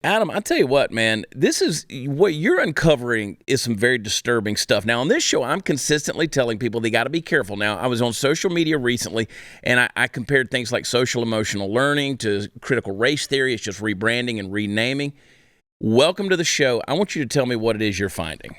Adam, I tell you what, man, this is what you're uncovering is some very disturbing stuff. Now, on this show, I'm consistently telling people they got to be careful. Now, I was on social media recently, and I compared things like social emotional learning to critical race theory. It's just rebranding and renaming. Welcome to the show. I want you to tell me what it is you're finding.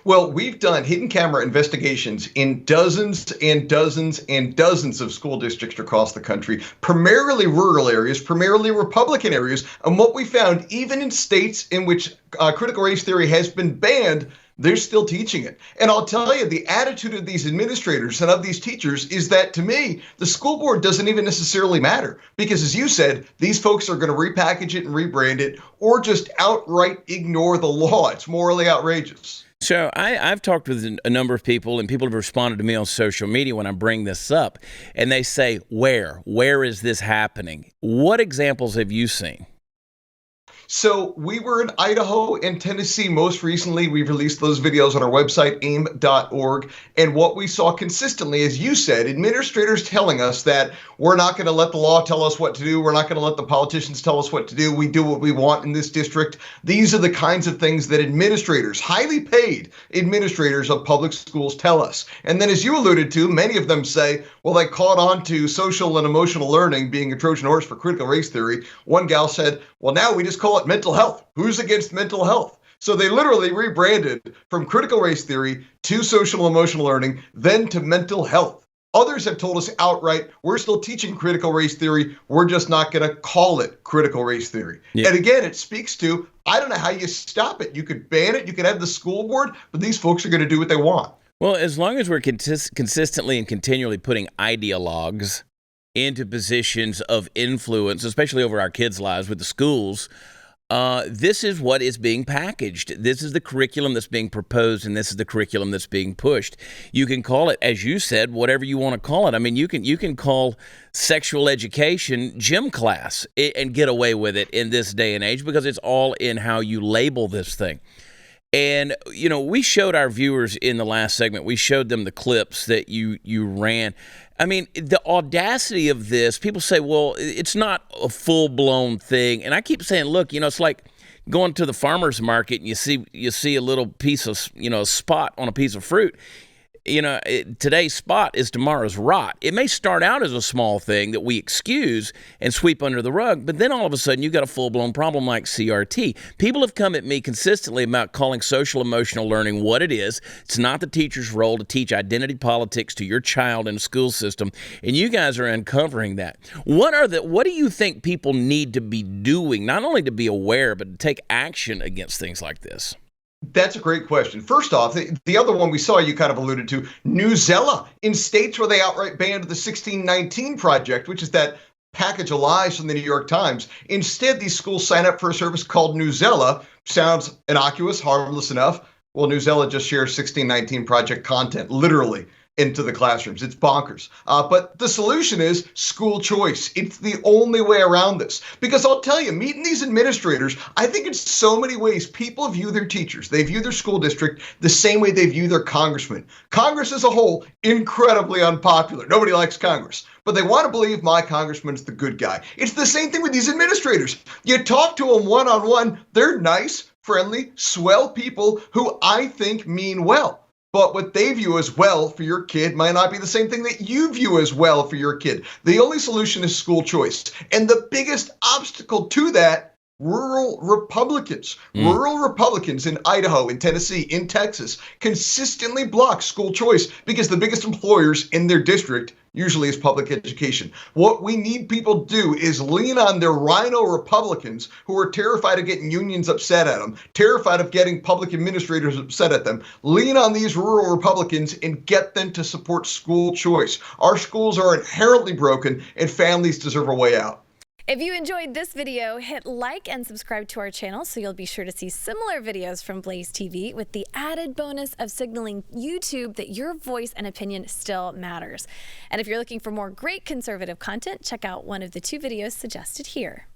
Well, we've done hidden camera investigations in dozens and dozens and dozens of school districts across the country, primarily rural areas, primarily Republican areas. And what we found, even in states in which critical race theory has been banned, they're still teaching it. And I'll tell you, the attitude of these administrators and of these teachers is that, to me, the school board doesn't even necessarily matter. Because, as you said, these folks are going to repackage it and rebrand it or just outright ignore the law. It's morally outrageous. So I've talked with a number of people, and people have responded to me on social media when I bring this up, and they say, where is this happening? What examples have you seen? So we were in Idaho and Tennessee most recently. We've released those videos on our website, aim.org. And what we saw consistently, as you said, administrators telling us that we're not going to let the law tell us what to do. We're not going to let the politicians tell us what to do. We do what we want in this district. These are the kinds of things that administrators, highly paid administrators of public schools, tell us. And then, as you alluded to, many of them say, well, they caught on to social and emotional learning being a Trojan horse for critical race theory. One gal said, well, now we just call it mental health. Who's against mental health? So they literally rebranded from critical race theory to social emotional learning, then to mental health. Others have told us outright, we're still teaching critical race theory. We're just not going to call it critical race theory. Yeah. And again, it speaks to, I don't know how you stop it. You could ban it. You could have the school board, but these folks are going to do what they want. Well, as long as we're consistently and continually putting ideologues into positions of influence, especially over our kids' lives with the schools, this is what is being packaged. This is the curriculum that's being proposed, and this is the curriculum that's being pushed. You can call it, as you said, whatever you want to call it. I mean, you can call sexual education gym class and get away with it in this day and age because it's all in how you label this thing. And, you know, we showed our viewers in the last segment, we showed them the clips that you ran. I mean, the audacity of this, people say, well, it's not a full-blown thing. And I keep saying, look, you know, it's like going to the farmer's market and you see a little piece of, you know, a spot on a piece of fruit. You know, today's spot is tomorrow's rot. It may start out as a small thing that we excuse and sweep under the rug, but then all of a sudden you got a full-blown problem like CRT. People have come at me consistently about calling social emotional learning what it is. It's not the teacher's role to teach identity politics to your child in a school system, and you guys are uncovering that. What do you think people need to be doing, not only to be aware, but to take action against things like this? That's a great question. First off, the other one we saw, you kind of alluded to, Newsella. In states where they outright banned the 1619 Project, which is that package of lies from the New York Times. Instead, these schools sign up for a service called Newsella. Sounds innocuous, harmless enough. Well, Newsella just shares 1619 Project content, literally, into the classrooms. It's bonkers. But the solution is school choice. It's the only way around this. Because I'll tell you, meeting these administrators, I think in so many ways, people view their teachers, they view their school district the same way they view their congressman. Congress as a whole, incredibly unpopular. Nobody likes Congress. But they want to believe my congressman's the good guy. It's the same thing with these administrators. You talk to them one-on-one, they're nice, friendly, swell people who I think mean well. But what they view as well for your kid might not be the same thing that you view as well for your kid. The only solution is school choice. And the biggest obstacle to that, rural Republicans. Rural Republicans in Idaho, in Tennessee, in Texas, consistently block school choice because the biggest employers in their district usually is public education. What we need people to do is lean on their rhino Republicans who are terrified of getting unions upset at them, terrified of getting public administrators upset at them. Lean on these rural Republicans and get them to support school choice. Our schools are inherently broken and families deserve a way out. If you enjoyed this video, hit like and subscribe to our channel so you'll be sure to see similar videos from BlazeTV with the added bonus of signaling YouTube that your voice and opinion still matters. And if you're looking for more great conservative content, check out one of the 2 videos suggested here.